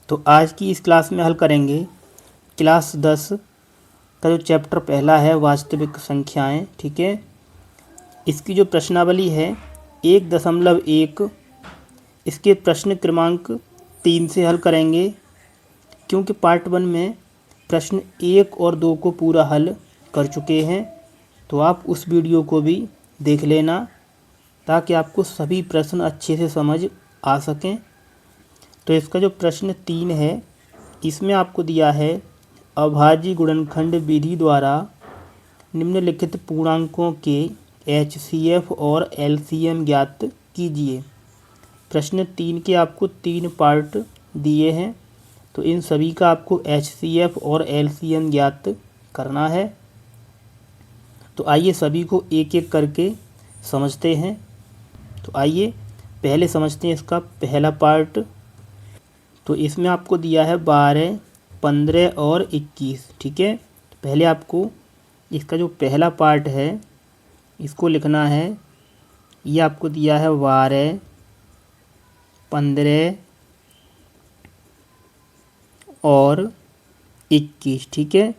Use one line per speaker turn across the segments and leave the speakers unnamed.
तो आज की इस क्लास में हल करेंगे क्लास 10 का जो चैप्टर पहला है वास्तविक संख्याएं। ठीक है, इसकी जो प्रश्नावली है 1.1 इसके प्रश्न क्रमांक 3 से हल करेंगे, क्योंकि पार्ट 1 में प्रश्न 1 और 2 को पूरा हल कर चुके हैं। तो आप उस वीडियो को भी देख लेना ताकि आपको सभी प्रश्न अच्छे से समझ आ सकें। तो इसका जो प्रश्न 3 है इसमें आपको दिया है अभाज्य गुणनखंड विधि द्वारा निम्नलिखित पूर्णांकों के HCF और LCM ज्ञात कीजिए। प्रश्न 3 के आपको 3 पार्ट दिए हैं, तो इन सभी का आपको HCF और LCM ज्ञात करना है। तो आइए सभी को एक एक करके समझते हैं। तो आइए पहले समझते हैं इसका पहला पार्ट। तो इसमें आपको दिया है 12, 15 और 21। ठीक है, तो पहले आपको इसका जो पहला पार्ट है इसको लिखना है। ये आपको दिया है 12, 15 और 21। ठीक है,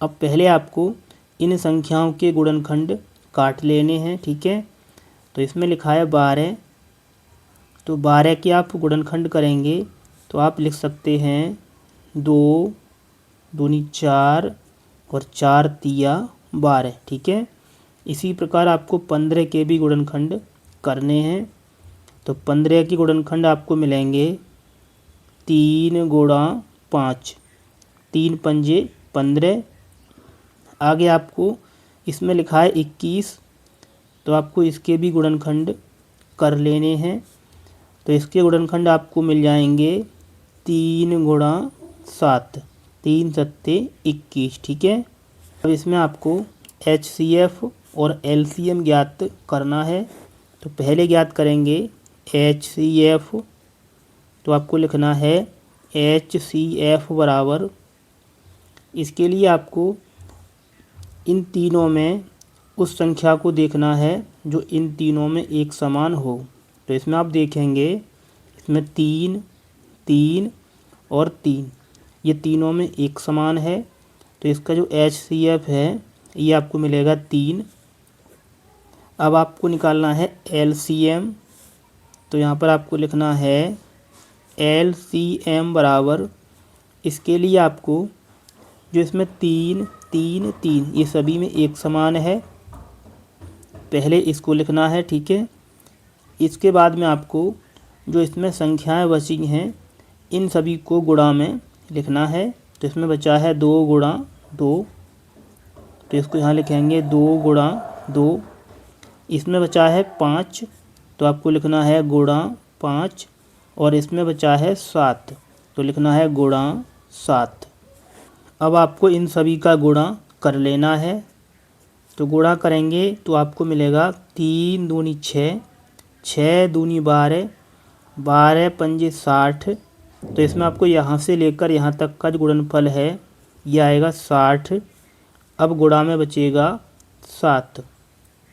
अब पहले आपको इन संख्याओं के गुणनखंड काट लेने हैं। ठीक है, तो इसमें लिखा है 12, तो 12 के आप गुणनखंड करेंगे तो आप लिख सकते हैं 2 दूनी 4 और 4 तिया 12। ठीक है, इसी प्रकार आपको 15 के भी गुणनखंड करने हैं। तो 15 के गुणनखंड आपको मिलेंगे 3 गुणा 5, 3 पंजे 15। आगे आपको इसमें लिखा है 21, तो आपको इसके भी गुणनखंड कर लेने हैं। तो इसके गुणनखंड आपको मिल जाएंगे 3 गुणा 7, 3 सत्ते 21। ठीक है, अब इसमें आपको HCF और LCM ज्ञात करना है। तो पहले ज्ञात करेंगे HCF, तो आपको लिखना है HCF बराबर, इसके लिए आपको इन तीनों में उस संख्या को देखना है जो इन तीनों में एक समान हो। तो इसमें आप देखेंगे इसमें 3, 3 और 3, ये तीनों में एक समान है। तो इसका जो HCF है ये आपको मिलेगा 3। अब आपको निकालना है LCM, तो यहाँ पर आपको लिखना है LCM बराबर, इसके लिए आपको जो इसमें 3, 3, 3 ये सभी में एक समान है, पहले इसको लिखना है। ठीक है, इसके बाद में आपको जो इसमें संख्याएं बची हैं इन सभी को गुणा में लिखना है। तो इसमें बचा है 2 गुणा 2, तो इसको यहाँ लिखेंगे 2 गुणा 2। इसमें बचा है 5, तो आपको लिखना है गुणा 5, और इसमें बचा है 7, तो लिखना है गुणा 7। अब आपको इन सभी का गुणा कर लेना है। तो गुणा करेंगे तो आपको मिलेगा 3 दूनी 6, 6 दूनी 12, 12 पंजे 60। तो इसमें आपको यहाँ से लेकर यहाँ तक का जो गुणनफल है ये आएगा 60। अब गुणा में बचेगा 7।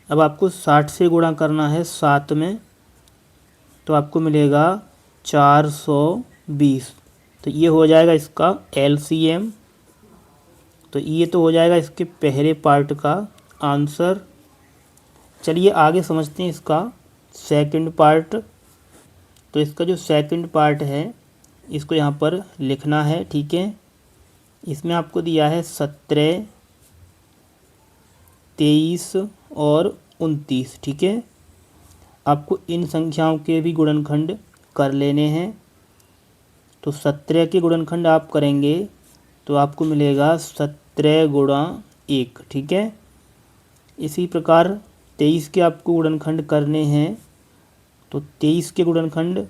अब आपको 60 से गुणा करना है 7 में, तो आपको मिलेगा 420। तो ये हो जाएगा इसका LCM। तो ये तो हो जाएगा इसके पहले पार्ट का आंसर। चलिए आगे समझते हैं इसका सेकंड पार्ट। तो इसका जो सेकंड पार्ट है इसको यहाँ पर लिखना है। ठीक है, इसमें आपको दिया है 17, 23 और 29। ठीक है, आपको इन संख्याओं के भी गुणनखंड कर लेने हैं। तो 17 के गुणनखंड आप करेंगे तो आपको मिलेगा 17 गुणा 1। ठीक है, इसी प्रकार 23 के आपको गुणनखंड करने हैं। तो 23 के गुणनखंड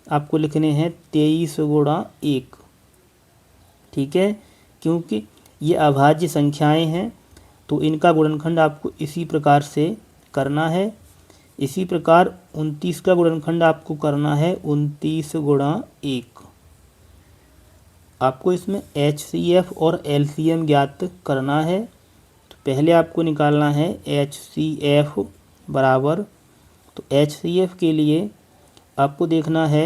आपको लिखने हैं 23 गुणा 1। ठीक है, क्योंकि ये अभाज्य संख्याएं हैं तो इनका गुणनखंड आपको इसी प्रकार से करना है। इसी प्रकार 29 का गुणनखंड आपको करना है 29 गुणा 1। आपको इसमें HCF और LCM ज्ञात करना है। तो पहले आपको निकालना है HCF बराबर, तो HCF के लिए आपको देखना है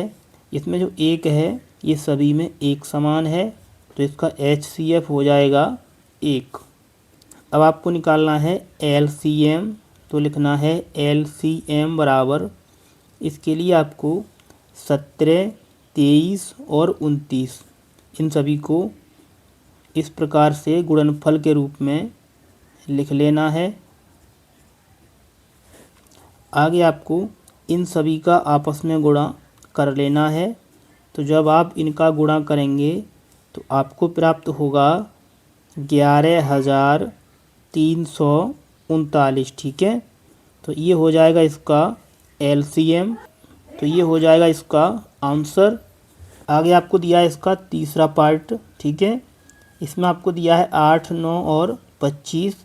इसमें जो 1 है ये सभी में एक समान है, तो इसका HCF हो जाएगा 1। अब आपको निकालना है LCM, तो लिखना है LCM बराबर, इसके लिए आपको 17, 23 और 29 इन सभी को इस प्रकार से गुणनफल के रूप में लिख लेना है। आगे आपको इन सभी का आपस में गुणा कर लेना है। तो जब आप इनका गुणा करेंगे तो आपको प्राप्त होगा 11,339। ठीक है, तो ये हो जाएगा इसका LCM, तो ये हो जाएगा इसका आंसर। आगे आपको दिया है इसका तीसरा पार्ट। ठीक है, इसमें आपको दिया है 8, 9 और 25,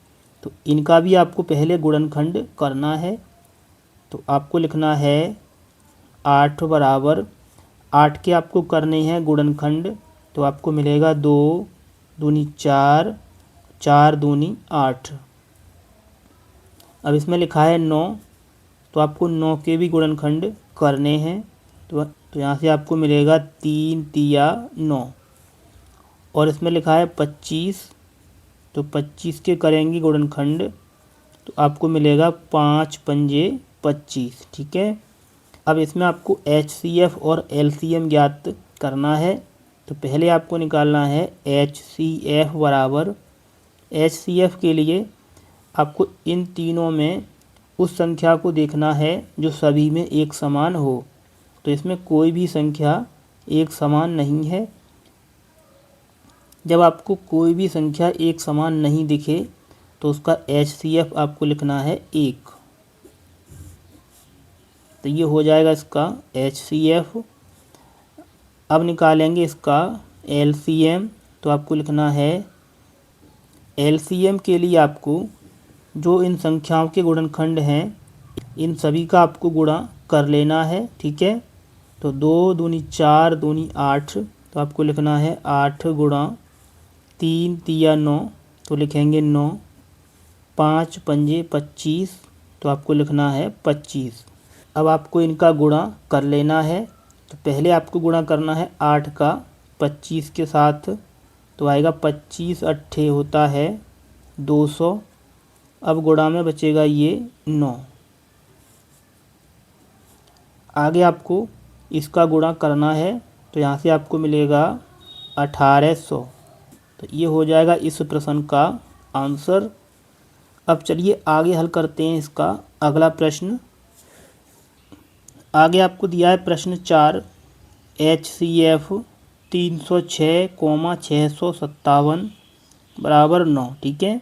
तो इनका भी आपको पहले गुणनखंड करना है। तो आपको लिखना है 8 बराबर 8 के आपको करने हैं गुणनखंड, तो आपको मिलेगा 2 दूनी 4, 4 दूनी 8। अब इसमें लिखा है 9, तो आपको 9 के भी गुणनखंड करने हैं। तो यहाँ से आपको मिलेगा 3 तिया 9। और इसमें लिखा है 25, तो 25 के करेंगे गुणनखंड, तो आपको मिलेगा 5 पंजे 25। ठीक है, अब इसमें आपको HCF और LCM ज्ञात करना है। तो पहले आपको निकालना है HCF बराबर, HCF के लिए आपको इन तीनों में उस संख्या को देखना है जो सभी में एक समान हो। तो इसमें कोई भी संख्या एक समान नहीं है। जब आपको कोई भी संख्या एक समान नहीं दिखे तो उसका HCF आपको लिखना है 1। तो ये हो जाएगा इसका HCF। अब निकालेंगे इसका LCM, तो आपको लिखना है LCM के लिए आपको जो इन संख्याओं के गुणनखंड हैं इन सभी का आपको गुणा कर लेना है। ठीक है, तो 2 दूनी 4 दूनी 8, तो आपको लिखना है 8 गुणा 3 तिया 9, तो लिखेंगे 9, 5 पंजे 25, तो आपको लिखना है 25। अब आपको इनका गुणा कर लेना है। तो पहले आपको गुणा करना है 8 का 25 के साथ, तो आएगा 25 अट्ठे होता है 200। अब गुणा में बचेगा ये 9। आगे आपको इसका गुणा करना है, तो यहाँ से आपको मिलेगा 1800। तो ये हो जाएगा इस प्रश्न का आंसर। अब चलिए आगे हल करते हैं इसका अगला प्रश्न। आगे आपको दिया है प्रश्न 4, HCF 306,657 बराबर 9। ठीक है,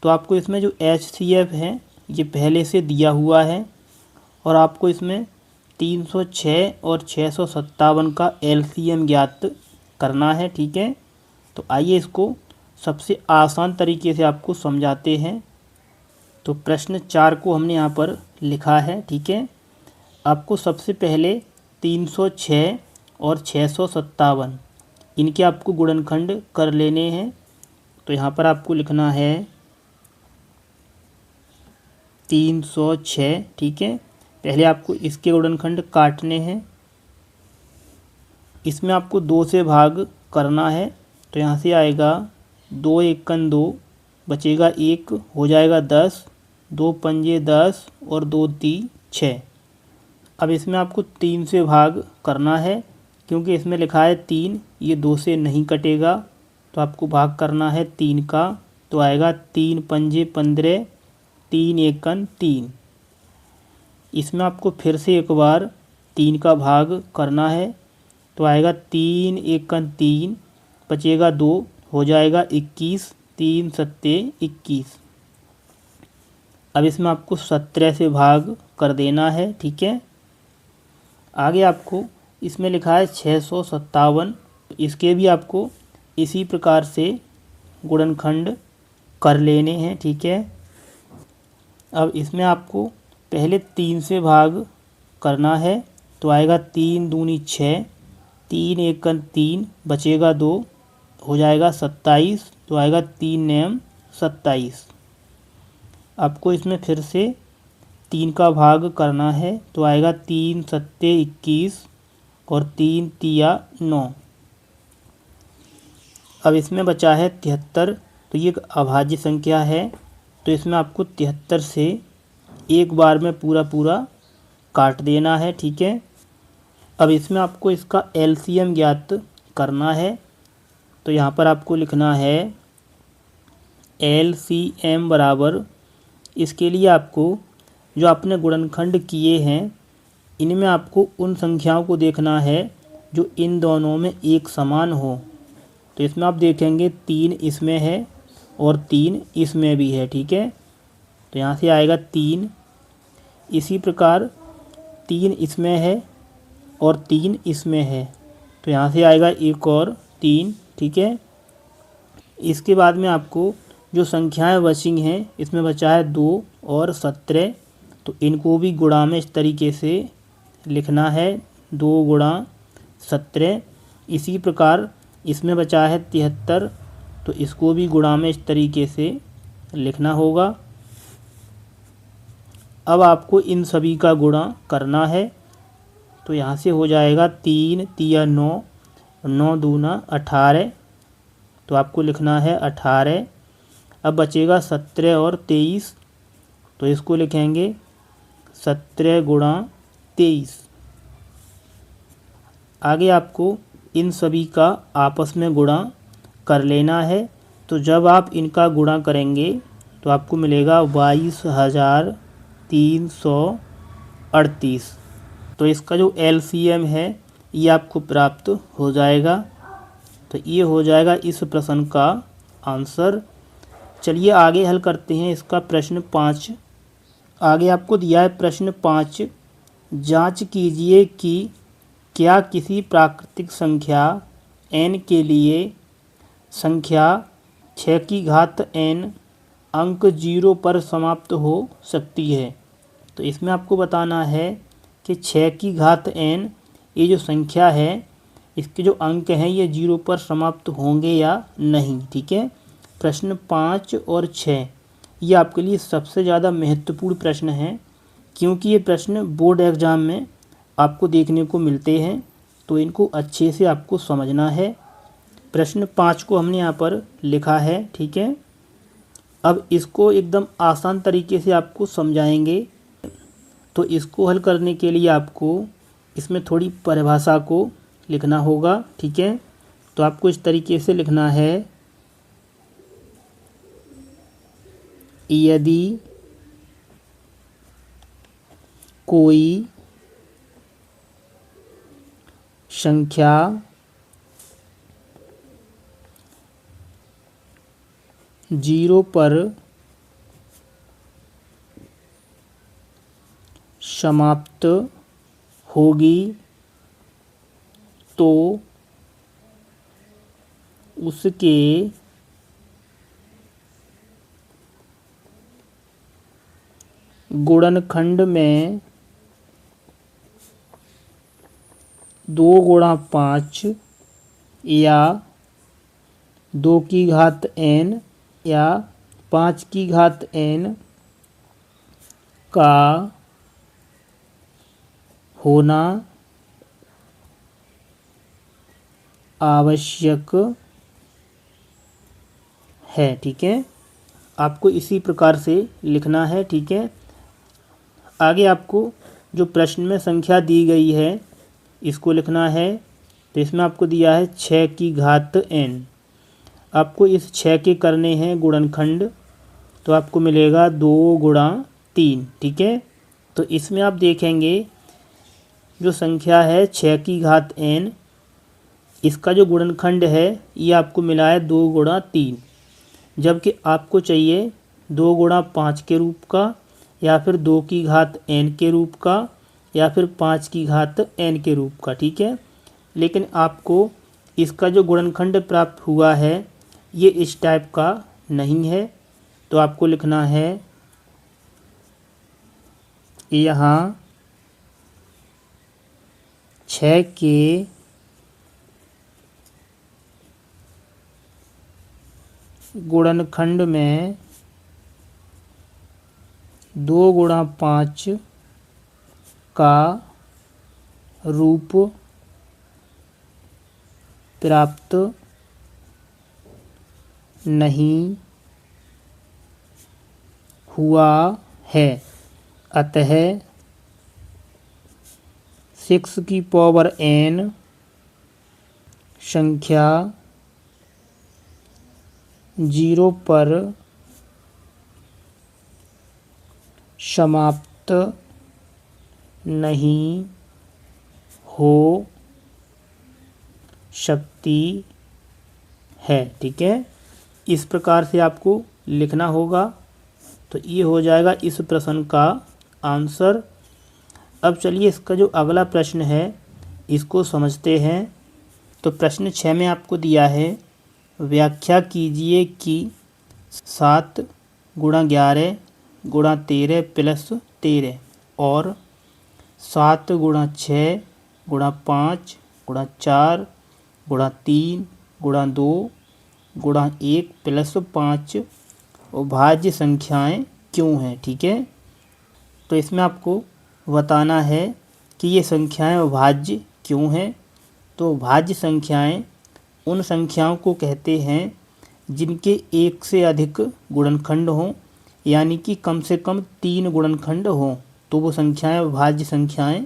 तो आपको इसमें जो HCF है ये पहले से दिया हुआ है और आपको इसमें 306 और 657 का LCM ज्ञात करना है। ठीक है, तो आइए इसको सबसे आसान तरीके से आपको समझाते हैं। तो प्रश्न 4 को हमने यहाँ पर लिखा है। ठीक है, आपको सबसे पहले 306 और 657 इनके आपको गुणनखंड कर लेने हैं। तो यहाँ पर आपको लिखना है 306। ठीक है, पहले आपको इसके गुणनखंड काटने हैं। इसमें आपको 2 से भाग करना है, तो यहाँ से आएगा 2 एकन 2, बचेगा 1, हो जाएगा 10, 2 पंजे 10 और 2 ती 6। अब इसमें आपको 3 से भाग करना है, क्योंकि इसमें लिखा है 3, ये 2 से नहीं कटेगा, तो आपको भाग करना है 3 का, तो आएगा 3 पंजे 15, 3 एकन 3। इसमें आपको फिर से एक बार 3 का भाग करना है, तो आएगा 3 एकन 3, बचेगा 2, हो जाएगा 21, 3 सत्ते 21। अब इसमें आपको 17 से भाग कर देना है। ठीक है, आगे आपको इसमें लिखा है 657, इसके भी आपको इसी प्रकार से गुणनखंड कर लेने हैं। ठीक है, अब इसमें आपको पहले 3 से भाग करना है, तो आएगा 3 दूनी 6, 3 एकन 3, बचेगा 2, हो जाएगा 27, तो आएगा 3 नेम 27। आपको इसमें फिर से 3 का भाग करना है, तो आएगा 3 सत्ते 21 और 3 तिया 9, अब इसमें बचा है 73, तो ये एक अभाज्य संख्या है, तो इसमें आपको 73 से एक बार में पूरा पूरा काट देना है, ठीक है। अब इसमें आपको इसका एलसीएम ज्ञात करना है, तो यहाँ पर आपको लिखना है एलसीएम बराबर, इसके लिए आपको जो आपने गुणनखंड किए हैं इनमें आपको उन संख्याओं को देखना है जो इन दोनों में एक समान हो। तो इसमें आप देखेंगे 3 इसमें है और 3 इसमें भी है, ठीक है। तो यहाँ से आएगा 3, इसी प्रकार 3 इसमें है और 3 इसमें है, तो यहाँ से आएगा एक और 3, ठीक है। इसके बाद में आपको जो संख्याएं बची हैं इसमें बचा है 2 और 17, तो इनको भी गुणा में इस तरीके से लिखना है, 2 गुणा 17। इसी प्रकार इसमें बचा है 73, तो इसको भी गुणा में इस तरीके से लिखना होगा। अब आपको इन सभी का गुणा करना है, तो यहाँ से हो जाएगा 3 3 9, 9 दूना 18, तो आपको लिखना है 18। अब बचेगा 17 और 23, तो इसको लिखेंगे 17 गुणा 23। आगे आपको इन सभी का आपस में गुणा कर लेना है, तो जब आप इनका गुणा करेंगे तो आपको मिलेगा 22,338, तो इसका जो एलसीएम है ये आपको प्राप्त हो जाएगा। तो ये हो जाएगा इस प्रश्न का आंसर। चलिए आगे हल करते हैं इसका प्रश्न 5। आगे आपको दिया है प्रश्न 5, जांच कीजिए कि क्या किसी प्राकृतिक संख्या n के लिए संख्या 6 की घात n अंक 0 पर समाप्त हो सकती है। तो इसमें आपको बताना है कि 6 की घात n ये जो संख्या है इसके जो अंक हैं ये 0 पर समाप्त होंगे या नहीं, ठीक है। प्रश्न 5 और 6 ये आपके लिए सबसे ज़्यादा महत्वपूर्ण प्रश्न हैं, क्योंकि ये प्रश्न बोर्ड एग्ज़ाम में आपको देखने को मिलते हैं, तो इनको अच्छे से आपको समझना है। प्रश्न 5 को हमने यहाँ पर लिखा है, ठीक है। अब इसको एकदम आसान तरीके से आपको समझाएंगे, तो इसको हल करने के लिए आपको इसमें थोड़ी परिभाषा को लिखना होगा, ठीक है। तो आपको इस तरीके से लिखना है, यदि कोई संख्या जीरो पर समाप्त होगी तो उसके गुणनखंड में 2 गुणा 5 या 2 की घात n या 5 की घात n का होना आवश्यक है, ठीक है। आपको इसी प्रकार से लिखना है, ठीक है। आगे आपको जो प्रश्न में संख्या दी गई है इसको लिखना है, तो इसमें आपको दिया है 6 की घात n। आपको इस 6 के करने हैं गुणनखंड, तो आपको मिलेगा 2 गुणा 3, ठीक है। तो इसमें आप देखेंगे जो संख्या है 6 की घात n, इसका जो गुणनखंड है ये आपको मिला है 2 गुणा 3, जबकि आपको चाहिए 2 गुणा 5 के रूप का, या फिर 2 की घात n के रूप का, या फिर 5 की घात n के रूप का, ठीक है। लेकिन आपको इसका जो गुणनखंड प्राप्त हुआ है ये इस टाइप का नहीं है, तो आपको लिखना है यहाँ 6 के गुणनखंड में 2 गुणा 5 का रूप प्राप्त नहीं हुआ है। अतः 6n संख्या 0 पर समाप्त नहीं हो सकती है। ठीक है, इस प्रकार से आपको लिखना होगा। तो ये हो जाएगा इस प्रश्न का आंसर। अब चलिए इसका जो अगला प्रश्न है इसको समझते हैं। तो प्रश्न 6 में आपको दिया है, व्याख्या कीजिए कि 7 गुणा 11 गुणा 13 प्लस 13 और 7 गुणा 6 गुणा 5 गुणा 4 गुणा 3 गुणा 2 गुणा 1 प्लस 5 अभाज्य संख्याएं क्यों हैं। ठीक है, तो इसमें आपको बताना है कि ये संख्याएं अभाज्य क्यों हैं। तो अभाज्य संख्याएं उन संख्याओं को कहते हैं जिनके एक से अधिक गुणनखंड हों, यानी कि कम से कम 3 गुणनखंड हों, तो वो संख्याएं अभाज्य संख्याएं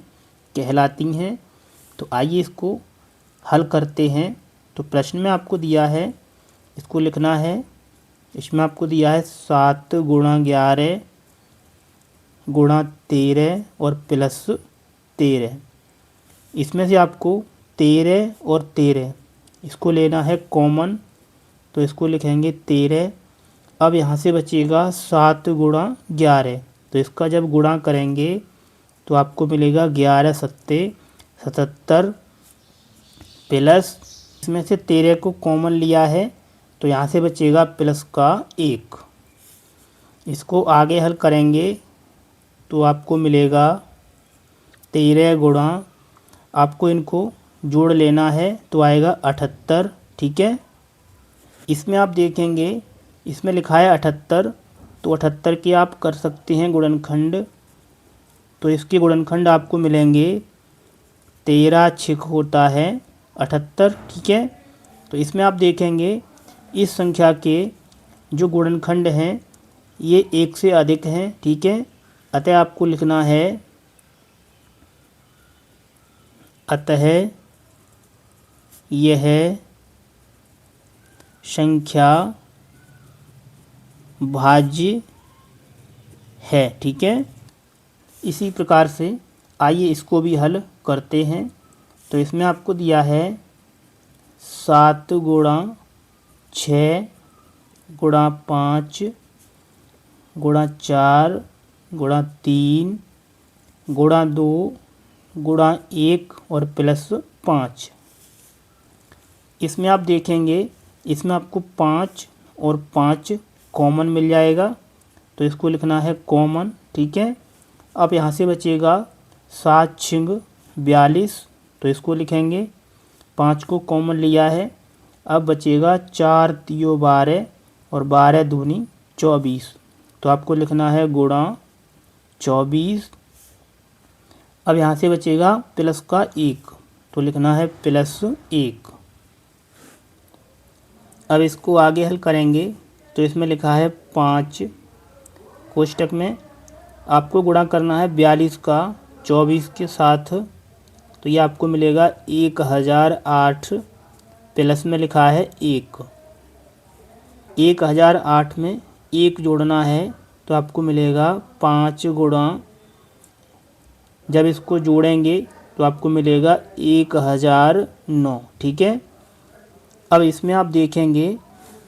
कहलाती हैं। तो आइए इसको हल करते हैं। तो प्रश्न में आपको दिया है, इसको लिखना है। इसमें आपको दिया है 7 गुणा 11 गुणा 13 और प्लस 13। इसमें से आपको 13 और 13 इसको लेना है कॉमन, तो इसको लिखेंगे 13। अब यहाँ से बचेगा 7 गुणा 11, तो इसका जब गुणा करेंगे तो आपको मिलेगा 11 सत्ते 77 प्लस इसमें से 13 को कॉमन लिया है तो यहाँ से बचेगा प्लस का 1। इसको आगे हल करेंगे तो आपको मिलेगा 13 गुणा, आपको इनको जोड़ लेना है तो आएगा 78। ठीक है, इसमें आप देखेंगे इसमें लिखा है 78, तो 78 के आप कर सकते हैं गुणनखंड। तो इसके गुणनखंड आपको मिलेंगे 13 छिक होता है 78। ठीक है, तो इसमें आप देखेंगे इस संख्या के जो गुणनखंड हैं ये एक से अधिक हैं। ठीक है, अतः आपको लिखना है अतः यह संख्या भाज्य है। ठीक है, इसी प्रकार से आइए इसको भी हल करते हैं। तो इसमें आपको दिया है 7 गुणा 6 गुणा 5 गुणा 4 गुणा 3 गुणा 2 गुणा 1 और प्लस 5। इसमें आप देखेंगे इसमें आपको 5 और 5 कॉमन मिल जाएगा, तो इसको लिखना है कॉमन। ठीक है, अब यहाँ से बचेगा 7 छिंग 42, तो इसको लिखेंगे 5 को कॉमन लिया है। अब बचेगा 4 तियो 12 और 12 दूनी 24, तो आपको लिखना है गुणा 24। अब यहाँ से बचेगा प्लस का 1, तो लिखना है प्लस 1। अब इसको आगे हल करेंगे तो इसमें लिखा है 5 कोष्टक में आपको गुणा करना है 42 का 24 के साथ, तो ये आपको मिलेगा 1008 प्लस में लिखा है 1। 1008 में 1 जोड़ना है तो आपको मिलेगा 5 गुणा, जब इसको जोड़ेंगे तो आपको मिलेगा 1009। ठीक है, अब इसमें आप देखेंगे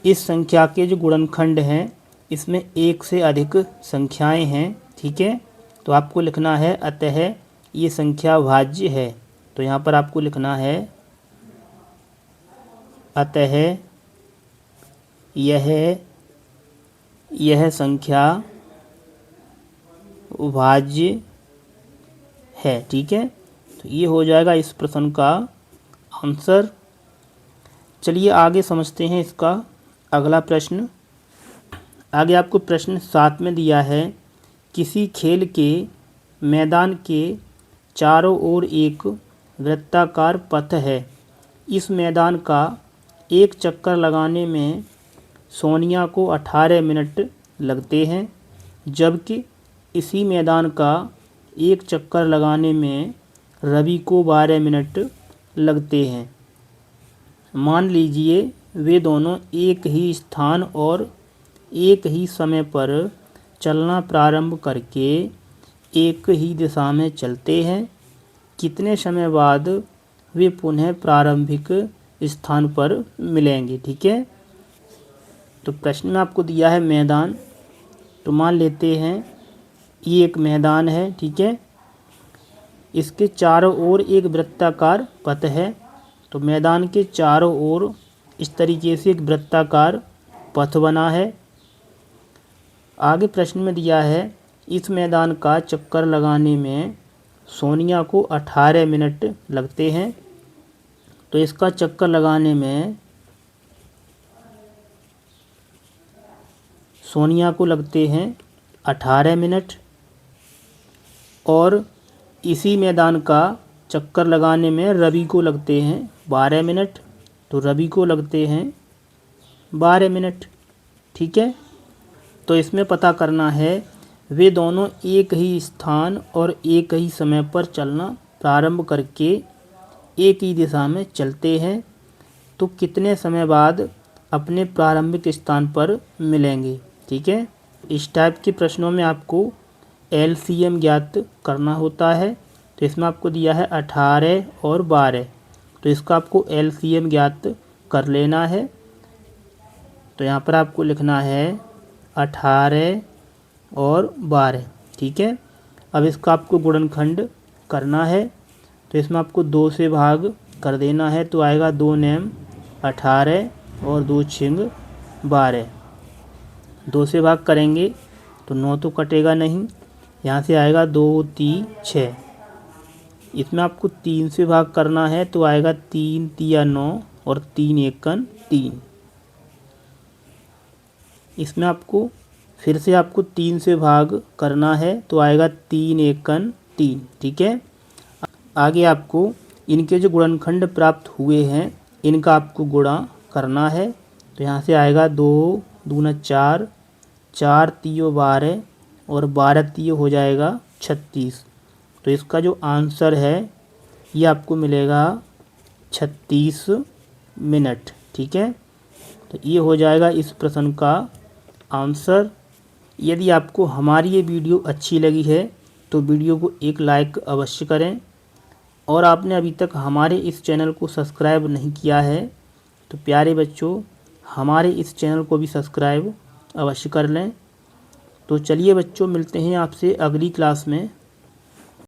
इस संख्या के जो गुणनखंड हैं इसमें एक से अधिक संख्याएं हैं। ठीक है, तो आपको लिखना है अतः ये संख्या भाज्य है, तो यहाँ पर आपको लिखना है अतः यह संख्या भाज्य है। ठीक है, तो ये हो जाएगा इस प्रश्न का आंसर। चलिए आगे समझते हैं इसका अगला प्रश्न। आगे आपको प्रश्न 7 में दिया है, किसी खेल के मैदान के चारों ओर एक वृत्ताकार पथ है। इस मैदान का एक चक्कर लगाने में सोनिया को 18 मिनट लगते हैं, जबकि इसी मैदान का एक चक्कर लगाने में रवि को 12 मिनट लगते हैं। मान लीजिए वे दोनों एक ही स्थान और एक ही समय पर चलना प्रारंभ करके एक ही दिशा में चलते हैं। कितने समय बाद वे पुनः प्रारंभिक स्थान पर मिलेंगे। ठीक है, तो प्रश्न में आपको दिया है मैदान। तो मान लेते हैं ये एक मैदान है। ठीक है, इसके चारों ओर एक वृत्ताकार पथ है। तो मैदान के चारों ओर इस तरीके से एक वृत्ताकार पथ बना है। आगे प्रश्न में दिया है इस मैदान का चक्कर लगाने में सोनिया को 18 मिनट लगते हैं। तो इसका चक्कर लगाने में सोनिया को लगते हैं 18 मिनट और इसी मैदान का चक्कर लगाने में रवि को लगते हैं 12 मिनट। तो रवि को लगते हैं 12 मिनट। ठीक है, तो इसमें पता करना है वे दोनों एक ही स्थान और एक ही समय पर चलना प्रारंभ करके एक ही दिशा में चलते हैं, तो कितने समय बाद अपने प्रारंभिक स्थान पर मिलेंगे। ठीक है, इस टाइप के प्रश्नों में आपको एलसीएम ज्ञात करना होता है। तो इसमें आपको दिया है 18 और 12, तो इसका आपको एलसीएम ज्ञात कर लेना है। तो यहाँ पर आपको लिखना है 18 और 12। ठीक है, अब इसका आपको गुणनखंड करना है। तो इसमें आपको 2 से भाग कर देना है। तो आएगा 2 नेम 18 और 2 छिंग 12। 2 से भाग करेंगे तो 9 तो कटेगा नहीं, यहाँ से आएगा 2 3 6। इसमें आपको 3 से भाग करना है। तो आएगा 3 3 9 और 3 1 3। इसमें आपको फिर से आपको 3 से भाग करना है। तो आएगा 3 1 3। ठीक है, आगे आपको इनके जो गुणनखंड प्राप्त हुए हैं इनका आपको गुणा करना है। तो यहाँ से आएगा 2 दूना 4, 4 3 12 और 12 3 हो जाएगा 36। तो इसका जो आंसर है ये आपको मिलेगा 36 मिनट। ठीक है, तो ये हो जाएगा इस प्रश्न का आंसर। यदि आपको हमारी ये वीडियो अच्छी लगी है तो वीडियो को एक लाइक अवश्य करें, और आपने अभी तक हमारे इस चैनल को सब्सक्राइब नहीं किया है तो प्यारे बच्चों हमारे इस चैनल को भी सब्सक्राइब अवश्य कर लें। तो चलिए बच्चों, मिलते हैं आपसे अगली क्लास में।